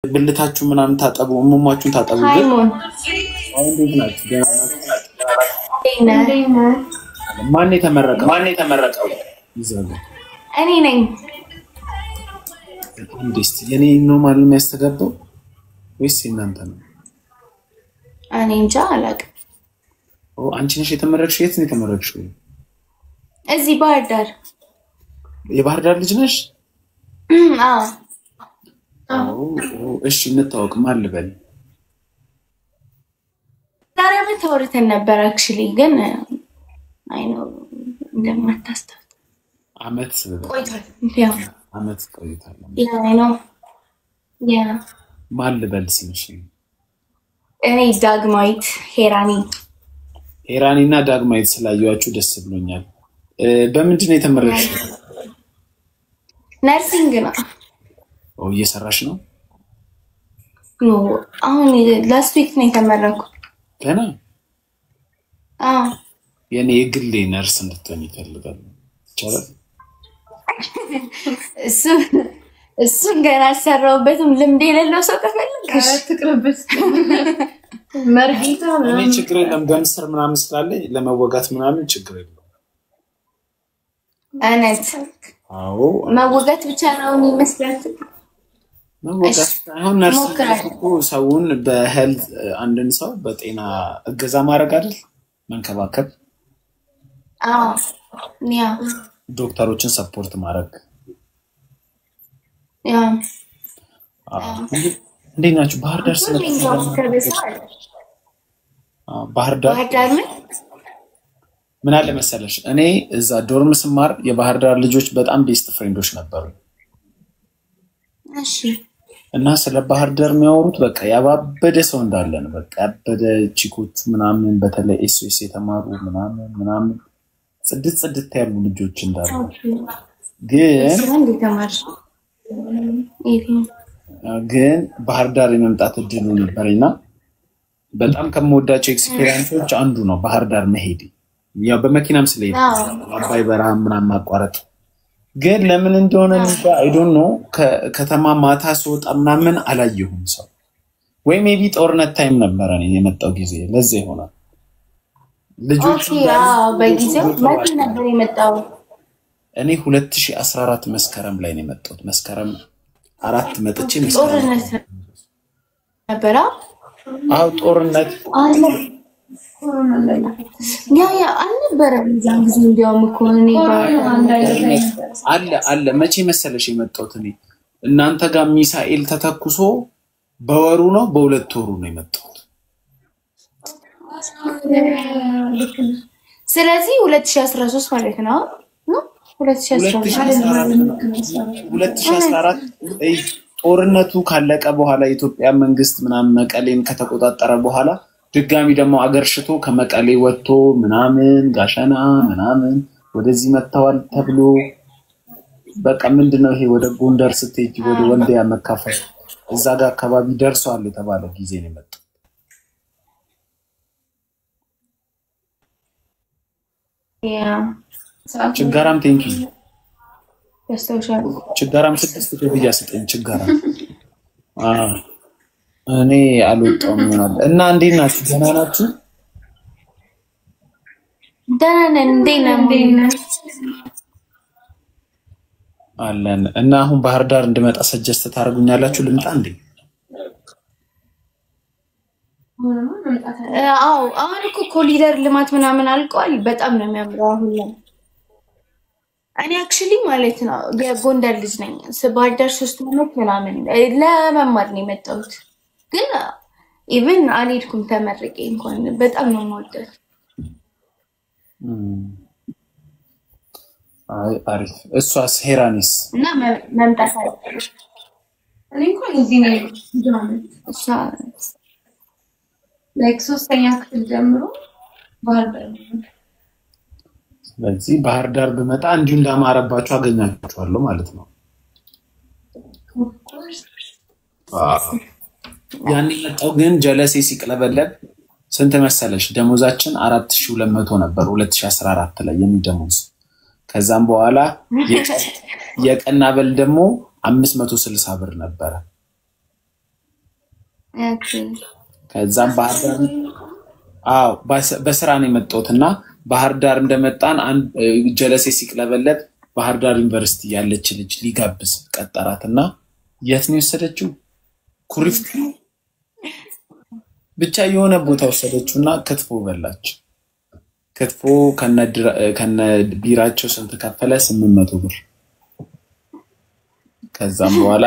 ብልታችሁ ምናምን ታጠቡ እሙማችሁን ታጠቡ ግን አሁን እንዴት ናችሁ ማን የተመረቀው ይዛሉ እኔ ነኝ እንዴት የኔ ነው ማለት የሚያስተጋባው ወይስ እናንተ ነው እኔ እንጃ አላውቅም አንቺ ነሽ የተመረቅሽው የት ነው የተመረቅሽው እዚህ ባህር ዳር የባህር ዳር ልጅ ነሽ እሺ እንታወቅ ማን ልበል ዛሬ ምን ተወርተን ነበር actually ግን አይ ነው እንደማታስተውት አመት ቆይቷል ያው አመት ቆይቷል ያ ነው ያ ማን ልበል ስልሽ እኔ ዳግማዊት ሄራኒና ዳግማዊት ስላያችሁ ደስ ብሎኛል በምንድን ነው የተመረቅሽው ነርሲንግ ነው እየሰራሽ ነው ኖ አሁን ላስት ዊክ ነው የተመረኩት ገና የኔ የግሌ ነርስ እንድትሆን ይፈልጋል ይቻላል እሱን ገና አሰራውበትም ልምድ የሌለው ሰው ከፈልግሽ ትቅርብስ መርጊታ እኔ ችግር የለም ገንስር ምናምን ስላለ ለመወጋት ምናምን ችግር የለም እነት አዎ መወጋት ብቻ ነው የሚመስላት መወጋት አሁን ነርስ እኮ ሰውን በሄልዝ አንድን ሰው በጤና እገዛ ማድረግ አይደል መንከባከብ ያ ዶክተሮችን ሰፖርት ማድረግ ያ እንዴት ናችሁ ባህር ዳር ባህር ዳር ምን አለ መሰለሽ እኔ እዛ ዶርም ስማር የባህር ዳር ልጆች በጣም ቤስት ፍሬንዶች ነበሩ እሺ እና ስለ ባህር ዳር የሚያወሩት በቃ ያባበደ ሰው እንዳለ ነው በቃ ያበደ ቺኮች ምናምን በተለይ ኤስኤስ የተማሩ ምናምን ጽድት ያሉ ልጆች እንዳሉ ግን ባህር ዳር የመምጣት እድሉ ነበርና በጣም ከመወዳቸው ኤክስፒሪየንሶች አንዱ ነው ባህር ዳር መሄድ ያው በመኪናም ስለሄድ አባይ በረሃ ምናምን ማቋረጥ ግን ለምን እንደሆነ አይ ዶንት ኖ ከተማ ማታ ስወጣ ምናምን አላየሁም ሰው ወይ ሜቢ ጦርነት ታይም ነበር እኔ የመጣው ጊዜ ለዛ ይሆናል ልጆች በጊዜው ማታ ነበር የመጣው እኔ 2014 መስከረም ላይ ነው የመጣሁት መስከረም 4 መጥቼ ጦርነት ነበር ጦርነት ያ አልነበረም ዛን ጊዜ እንዲያውም እኮ እኔ አለ መቼ መሰለሽ የመጣሁት እኔ እናንተ ጋር ሚሳኤል ተተኩሶ በወሩ ነው በሁለት ወሩ ነው የመጣሁት ስለዚህ 2013 ማለት ነው 2014 ጦርነቱ ካለቀ በኋላ ኢትዮጵያ መንግስት ምናምን መቀሌን ከተቆጣጠረ በኋላ ድጋሚ ደግሞ አገርሽቶ ከመቀሌ ወጥቶ ምናምን ጋሸና ምናምን ወደዚህ መጣዋል ተብሎ በቃ ምንድነው ይሄ ወደ ጎንደር ስትሄጂ ወደ ወልዲያ መካፈል እዛ ጋር አካባቢ ደርሷል የተባለ ጊዜ ነው የመጣው ያ ችጋራም ቴንኪው ያስተውሻል ችጋራም 6 ከብያ ሰጠኝ ችጋራም እኔ አልወጣም ይሆናል እና እንዴት ናችሁ ደህና ናችሁ ደህና ነን እንዴት ነን አለን እና አሁን ባህር ዳር እንድመጣ ሰጀስት ታደርጉኛላችሁ ልምጣ እንዴ አሁን እኮ ኮሊደር ልማት ምናምን አልቋል በጣም ነው የሚያምረው አሁን ላይ እኔ actually ማለት ነው የጎንደር ልጅ ነኝ ባህር ዳር 3 ዓመት ምናምን ለመማር ነው የመጣሁት ግን ኢቭን አልሄድኩም ተመርቄ እንኳን በጣም ነው የምወደው አይ አሪፍ እሷስ ሄራኒስ እና መምጣት አለብሽ እኔ እንኳን እዚህ ነው እሷ ላይክ 3ኛ ክፍል ጀምሮ ባህር ዳር ስለዚህ ባህር ዳር በመጣ እንዲሁ እንዳማረባችሁ አገኛችኋለሁ ማለት ነው ያን የመጣው ግን ጀለሴ ሲቅለበለብ ስንት መሰለሽ ደሞዛችን 4200 ነበር 2014 ላይ የሚደሞዝ ከዛም በኋላ የቀናበል ደግሞ 560 ብር ነበር ኦኬ ከዛም ባህር ዳር አዎ በስራ ነው የመጣሁትና ባህር ዳር እንደመጣን አንድ ጀለሴ ሲቅለበለብ ባህር ዳር ዩኒቨርሲቲ ያለች ልጅ ሊጋብዝ ቀጠራትና የት ነው የወሰደችው? ኩሪፍቱ ብቻ የሆነ ቦታ ወሰደችውና ክትፎ በላች። ክትፎ ከነ ቢራቸው ስንት ከፈለ? 800 ብር። ከዛም በኋላ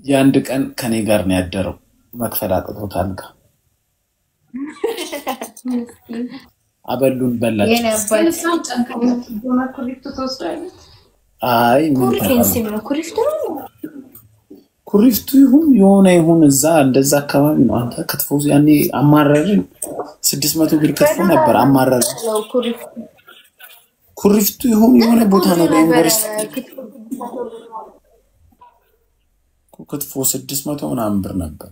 የአንድ ቀን ከኔ ጋር ነው ያደረው። መክፈል አቅቶታል። አበሉን በላች። አይ ኩሪፍቱ ይሁን እዛ እንደዛ አካባቢ ነው። አንተ ክትፎ ያኔ አማረርን 600 ብር ክትፎ ነበር። አማረር ኩሪፍቱ ይሁን የሆነ ቦታ ነው ለዩኒቨርሲቲ ክትፎ 600 ምናምን ብር ነበር።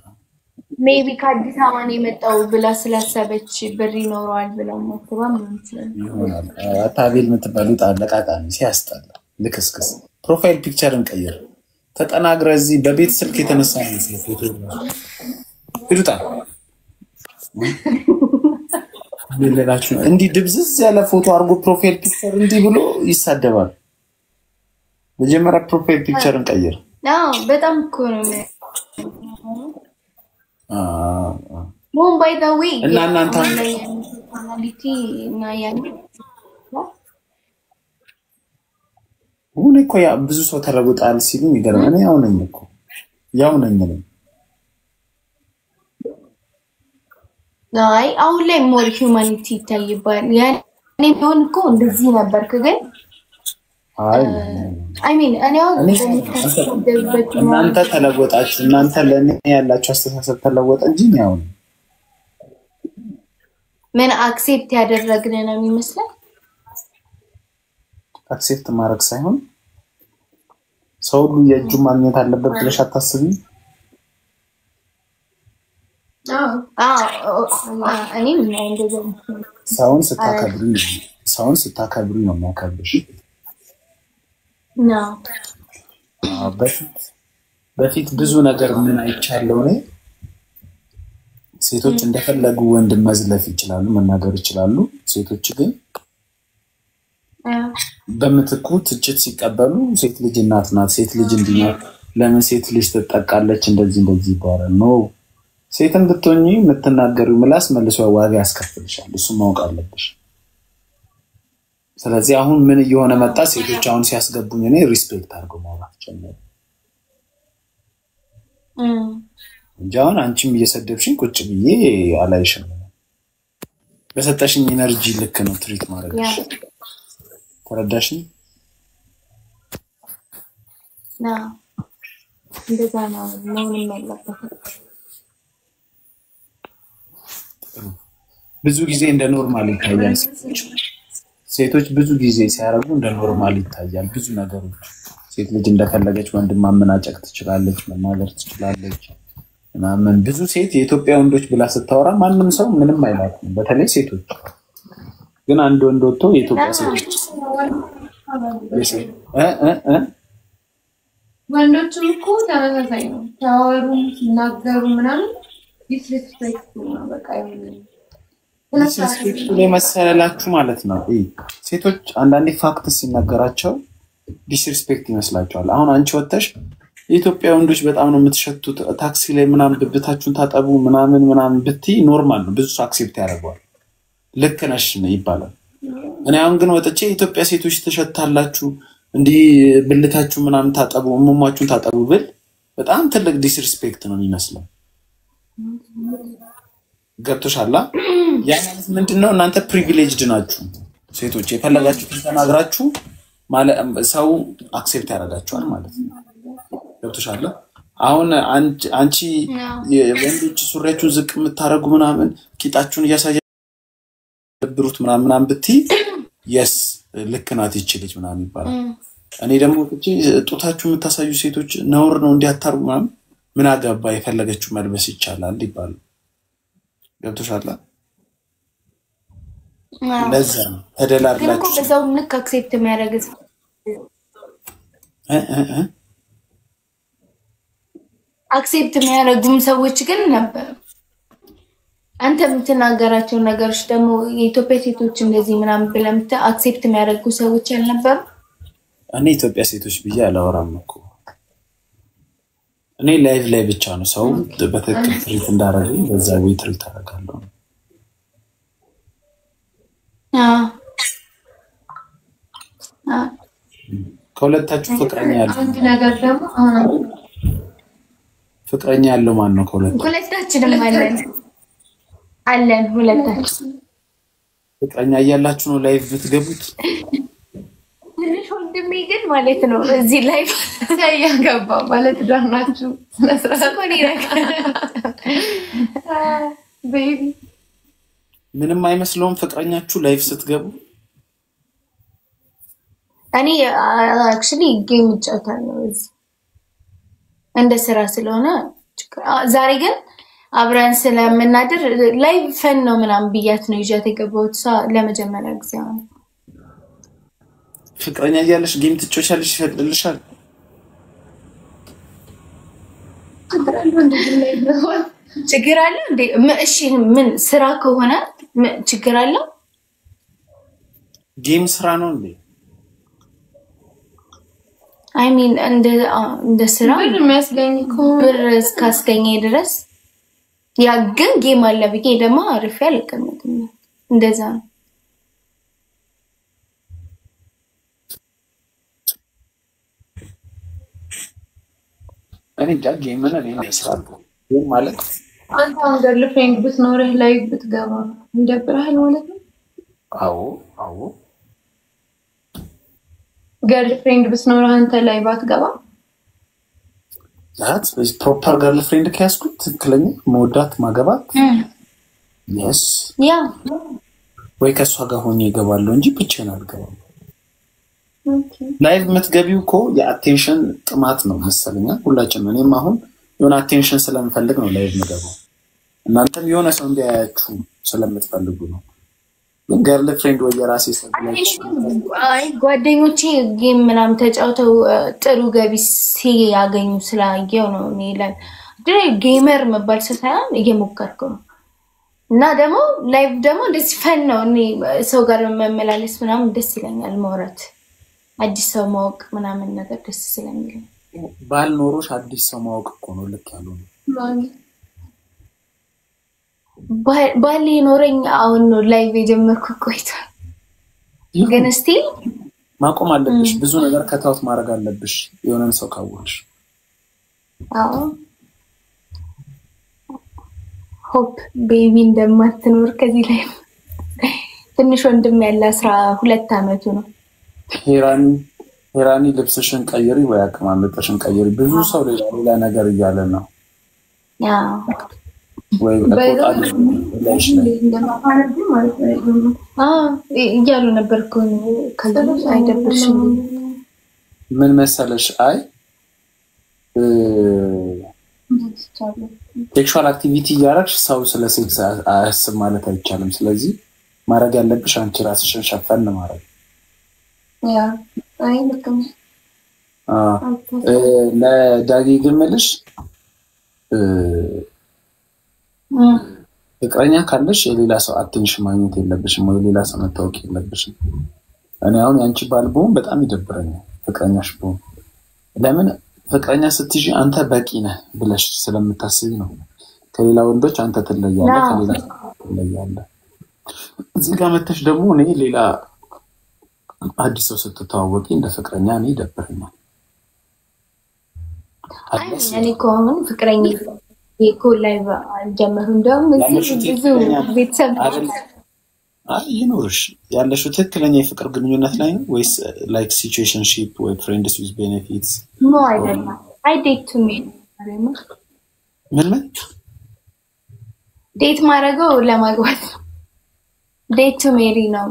ሜቢ ከአዲስ አበባ ነው የመጣው ብላ ስላሰበች ብር ይኖረዋል ብላ ማጥባ ምን ይሆናል። አታቤል የምትባሉት አለቃቃሚ ሲያስጠላ ልክስክስ። ፕሮፋይል ፒክቸርን ቀይር ተጠናግረ እዚህ በቤት ስልክ የተነሳ ነው ፎቶ ይሉታ ለላችሁ እንዲህ ድብዝዝ ያለ ፎቶ አርጎ ፕሮፋይል ፒክቸር እንዲህ ብሎ ይሳደባል። መጀመሪያ ፕሮፋይል ፒክቸርን ቀይር። አዎ በጣም እኮ ነው ሞን ባይ ዘ ዌይ እና እናንተ ፐርሰናሊቲ እና ያን ሁኔ እኮ ያ ብዙ ሰው ተለውጣል ሲሉኝ ይገርመኝ። ያው ነኝ እኮ ያው ነኝ። አይ አሁን ላይ ሞር ሂዩማኒቲ ይታይባል። ያኔ ቢሆን እኮ እንደዚህ ነበርክ ግን አይ ሚን እኔ አሁን እናንተ ተለወጣችሁ። እናንተ ለኔ ያላችሁ አስተሳሰብ ተለወጠ እንጂ ያው ምን አክሴፕት ያደረግን ነው የሚመስለው። አክሴፕት ማድረግ ሳይሆን ሰው ሁሉ የእጁ ማግኘት አለበት ብለሽ አታስቢ? እኔ ምን እንደዚህ ሰውን ስታከብሪ ነው የሚያከብርሽ። ነው በፊት ብዙ ነገር ምን አይቻለው ነው። ሴቶች እንደፈለጉ ወንድ መዝለፍ ይችላሉ፣ መናገር ይችላሉ። ሴቶች ግን በምትኩ ትችት ሲቀበሉ ሴት ልጅ እናት ናት፣ ሴት ልጅ እንዲናት ለምን ሴት ልጅ ትጠቃለች እንደዚህ ይባላል። ነው ሴትን ብትሆኚ የምትናገሪው ምላስ መልሶ ዋጋ ያስከፍልሻል። እሱ ማወቅ አለብሽ። ስለዚህ አሁን ምን እየሆነ መጣ? ሴቶች አሁን ሲያስገቡኝ እኔ ሪስፔክት አድርገው ማውራት ጀመሩ እንጂ አሁን አንቺም እየሰደብሽኝ ቁጭ ብዬ አላይሽም። በሰጠሽኝ ኢነርጂ ልክ ነው ትሪት ማድረግሽ። ተረዳሽኝ? እንደዛ ነው ምንም ያለበት። ብዙ ጊዜ እንደ ኖርማል ይታያል። ሴቶች ብዙ ጊዜ ሲያረጉ እንደ ኖርማል ይታያል ብዙ ነገሮች። ሴት ልጅ እንደፈለገች ወንድም ማመናጨቅ ትችላለች፣ መናገር ትችላለች ምናምን። ብዙ ሴት የኢትዮጵያ ወንዶች ብላ ስታወራ ማንም ሰው ምንም አይላትም፣ በተለይ ሴቶች። ግን አንድ ወንድ ወጥቶ የኢትዮጵያ ሴቶች ወንዶችም እኮ ተመሳሳይ ነው። ታወሩ ሲናገሩ ምናምን ዲስሪስፔክት ነው በቃ ይሁን ዲስሪስፔክት ለመሰላችሁ ማለት ነው። ሴቶች አንዳንዴ ፋክት ሲነገራቸው ዲስሪስፔክት ይመስላቸዋል። አሁን አንቺ ወጥተሽ የኢትዮጵያ ወንዶች በጣም ነው የምትሸቱት፣ ታክሲ ላይ ምናምን ብብታችሁን ታጠቡ ምናምን ብትይ ኖርማል ነው፣ ብዙ ሰው አክሴፕት ያደርገዋል። ልክ ነሽ ይባላል። እኔ አሁን ግን ወጥቼ የኢትዮጵያ ሴቶች ተሸታላችሁ እንዲህ ብልታችሁ ምናምን ታጠቡ እሙማችሁን ታጠቡ ብል በጣም ትልቅ ዲስሪስፔክት ነው የሚመስለው። ገብቶሻል? ያ ማለት ምንድነው? እናንተ ፕሪቪሌጅድ ናችሁ ሴቶች። የፈለጋችሁትን ተናግራችሁ ማለት ሰው አክሴፕት ያደርጋችኋል ማለት ነው። ገብቶሻል? አሁን አንቺ ወንዶች ሱሪያችሁን ዝቅ የምታረጉ ምናምን ቂጣችሁን እያሳያችሁት ምናምን ብትይ የስ ልክ ናት ይችላል ምናምን ይባላል። እኔ ደግሞ እቺ ጡታችሁ የምታሳዩ ሴቶች ነውር ነው እንዲያታርጉ ምናምን ምን አገባ የፈለገችው መልበስ ይቻላል ይባላል። ገብቶሻል? ለዛ ተደላድላችሁ በዛው ልክ አክሴፕት የሚያደርግ አክሴፕት የሚያደርጉም ሰዎች ግን ነበሩ። አንተ የምትናገራቸው ነገሮች ደግሞ የኢትዮጵያ ሴቶች እንደዚህ ምናምን ብለህ አክሴፕት የሚያደርጉ ሰዎች አልነበሩ? እኔ ኢትዮጵያ ሴቶች ብዬ አላወራም እኮ እኔ ላይቭ ላይ ብቻ ነው ሰው በትክክል ትሪት እንዳደረገኝ በዛ ወይ ትሪት አደርጋለሁ። ከሁለታችሁ ፍቅረኛ ያለው አንድ ነገር ደግሞ ፍቅረኛ ያለው ማን ነው? ሁለታችንም አለን ሁለታችን። ፍቅረኛ እያላችሁ ነው ላይቭ ብትገቡት? ትንሽ ወንድሜ ግን ማለት ነው እዚህ ላይቭ ያገባ ማለት ዳር ናችሁ ቤቢ ምንም አይመስለውም ፍቅረኛችሁ ላይቭ ስትገቡ? እኔ አክቹሊ ጌም እጫወታለሁ እዚህ እንደ ስራ ስለሆነ። ዛሬ ግን አብረን ስለምናድር ላይቭ ፈን ነው ምናምን ብያት ነው ይዣት የገባሁት ለመጀመሪያ ጊዜ ነው። ፍቅረኛ እያለሽ ጌም ትጫወቻለሽ? ይፈቅድልሻል? ችግር አለ እንዴ? እሺ ምን ስራ ከሆነ ችግር አለው? ጌም ስራ ነው እንዴ? አይ ሚን እንደ ስራ ብር የሚያስገኝ ከሆነ ብር እስካስገኘ ድረስ ያ ግን ጌም አለ ብዬ ደግሞ አሪፍ አልቀመጥም። እንደዛ ነው። እኔ ጌም ምን እኔ ያስራል ጌም ማለት አንተ አሁን ገርልፍሬንድ ብትኖርህ ላይ ብትገባ እንደብርሃል ማለት ነው? አዎ ገርልፍሬንድ ብትኖርህ አንተ ላይ ባትገባ ዛት ፕሮፐር ገርልፍሬንድ ከያዝኩት ትክክለኛ መወዳት ማገባት yes ያ ወይ ከሷ ጋር ሆኜ እገባለሁ እንጂ ብቻዬን አልገባም። ላይቭ የምትገቢው እኮ የአቴንሽን ጥማት ነው መሰለኝ ሁላችንም። እኔም አሁን የሆነ አቴንሽን ስለምፈልግ ነው ላይቭ የምገባው። እናንተም የሆነ ሰው እንዲያያችሁ ስለምትፈልጉ ነው። ግን ገርልፍሬንድ ወይ የራሴ ሰብላች አይ ጓደኞቼ ጌም ምናምን ተጫውተው ጥሩ ገቢ ሲያገኙ ስላየው ነው እኔ ላይ ጌመር መባል ሳይሆን እየሞከርኩ ነው። እና ደግሞ ላይቭ ደግሞ ደስ ፈን ነው። እኔ ሰው ጋር መመላለስ ምናምን ደስ ይለኛል። ማውራት አዲስ ሰው ማወቅ ምናምን ነገር ደስ ስለሚለኝ ባልኖሮሽ አዲስ ሰው ማወቅ እኮ ነው ልክ ያለው ነው። ባል ኖረኝ አሁን ነው ላይቭ የጀመርኩት ቆይቷል። ግን እስቲ ማቆም አለብሽ። ብዙ ነገር ከታውት ማድረግ አለብሽ የሆነን ሰው ካወቅሽ። አዎ ሆፕ ቤቢ እንደማትኖር ከዚህ ላይ ትንሽ ወንድም ያለ 12 አመቱ ነው። ሄራኒ ልብስሽን ቀይሪ ወይ አቀማመጥሽን ቀይሪ። ብዙ ሰው ሌላ ነገር እያለ ነው። ወይ እያሉ ነበር እኮ ከዚህ አይደብርሽም? ምን መሰለሽ አይ ሴክሹዋል አክቲቪቲ እያደረግሽ ሰው ስለ ሴክስ አያስብ ማለት አይቻልም። ስለዚህ ማድረግ ያለብሽ አንቺ ራስሽን ሸፈን ማድረግ። ለዳጊ ግምልሽ ፍቅረኛ ካለሽ የሌላ ሰው አቴንሽን ማግኘት የለብሽም ወይ ሌላ ሰው መታወቅ የለብሽም። እኔ አሁን ያንቺ ባል ብሆን በጣም ይደብረኛል ፍቅረኛሽ ብሆን። ለምን ፍቅረኛ ስትይዢ አንተ በቂ ነህ ብለሽ ስለምታስቢ ነው። ከሌላ ወንዶች አንተ ትለያለህ፣ ከሌላ ትለያለህ። እዚህ ጋር መተሽ ደግሞ እኔ ሌላ አዲስ ሰው ስትተዋወቂ እንደ ፍቅረኛ እኔ ይደብረኛል። እኔ እኮ አሁን ፍቅረኛ የኮላይቭ አልጀመሩም። እንደውም ብዙ ቤተሰብ ይኖርሽ ያለሽው ትክክለኛ የፍቅር ግንኙነት ላይ ነው ወይስ ላይክ ሲቹዌሽንሺፕ ወይ ፍሬንድስ ዊዝ ቤኔፊትስ? ኖ አይደለም። አይ ዴት ቱ ሜሪ ምን ዴት ማድረገው ለማግባት ነው። ዴት ቱ ሜሪ ነው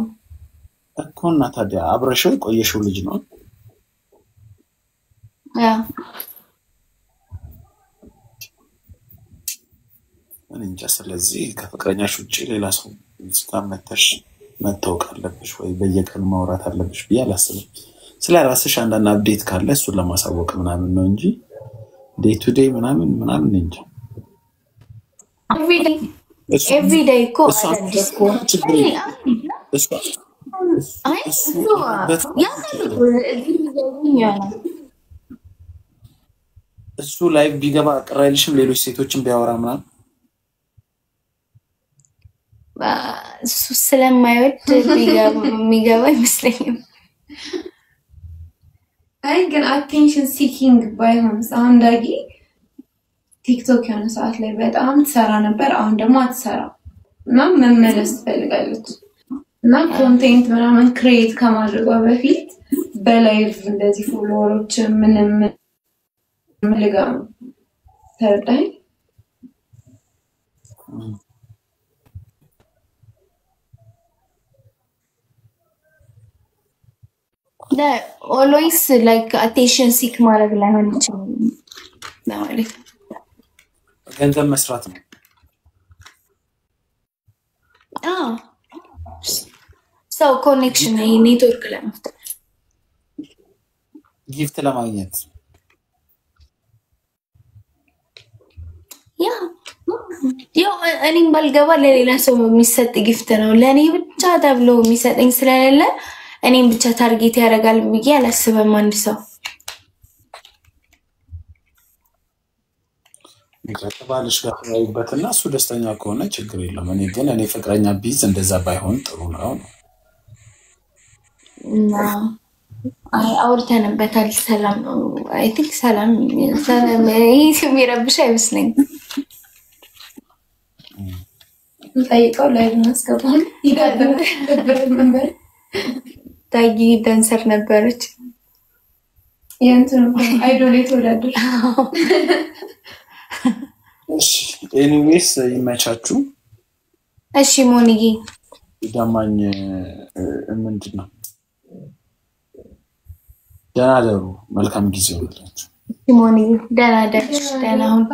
እኮ። እና ታዲያ አብረሽው የቆየሽው ልጅ ነው? እንጃ። ስለዚህ ከፍቅረኛሽ ውጭ ሌላ ሰው ስታመተሽ መታወቅ አለብሽ ወይ በየቀኑ ማውራት አለብሽ ብዬ አላስብም። ስለ ራስሽ አንዳንድ አፕዴት ካለ እሱን ለማሳወቅ ምናምን ነው እንጂ ዴይ ቱ ዴይ ምናምን እንጂ ኤቭሪ ዴይ እኮ እሱ ላይቭ ቢገባ ቅር አይልሽም? ሌሎች ሴቶችን ቢያወራ ምናምን እሱ ስለማይወድ የሚገባ አይመስለኝም። አይ ግን አቴንሽን ሲኪንግ ባይሆንስ? አሁን ዳጊ ቲክቶክ የሆነ ሰዓት ላይ በጣም ትሰራ ነበር፣ አሁን ደግሞ አትሰራ እና መመለስ ትፈልጋለች እና ኮንቴንት ምናምን ክሬት ከማድረጓ በፊት በላይቭ እንደዚህ ፎሎወሮች ምንም ምልጋም ተረዳኝ። always like attention seek ማድረግ ላይሆን ይችላል ማለት ገንዘብ መስራት ነው። ሰው ኮኔክሽን ኔትወርክ ለመፍጠር ጊፍት ለማግኘት ያው እኔም ባልገባ ለሌላ ሰው የሚሰጥ ጊፍት ነው። ለኔ ብቻ ተብሎ የሚሰጠኝ ስለሌለ እኔም ብቻ ታርጌት ያደርጋል ብዬ አላስብም። አንድ ሰው ባልሽ ጋር ተያይበትና እሱ ደስተኛ ከሆነ ችግር የለም። እኔ ፍቅረኛ ቢዝ እንደዛ ባይሆን ጥሩ ነው። አውርተንበታል። ሰላም ነው። አይ ቲንክ ሰላም ይሄ የሚረብሽ አይመስለኝም። ጠይቀው ላይ እናስገባለን። ይደብር ነበር። ታጊ ዳንሰር ነበረች። የእንትን አይዶል የተወዳደር። እሺ ኤኒዌይስ ይመቻችሁ። እሺ ሞኒዬ ዳማኝ ምንድን ነው? ደህና ደሩ። መልካም ጊዜ ይሁንላችሁ። ሞኒዬ ደህና ደርሽ። ደህና ሁን።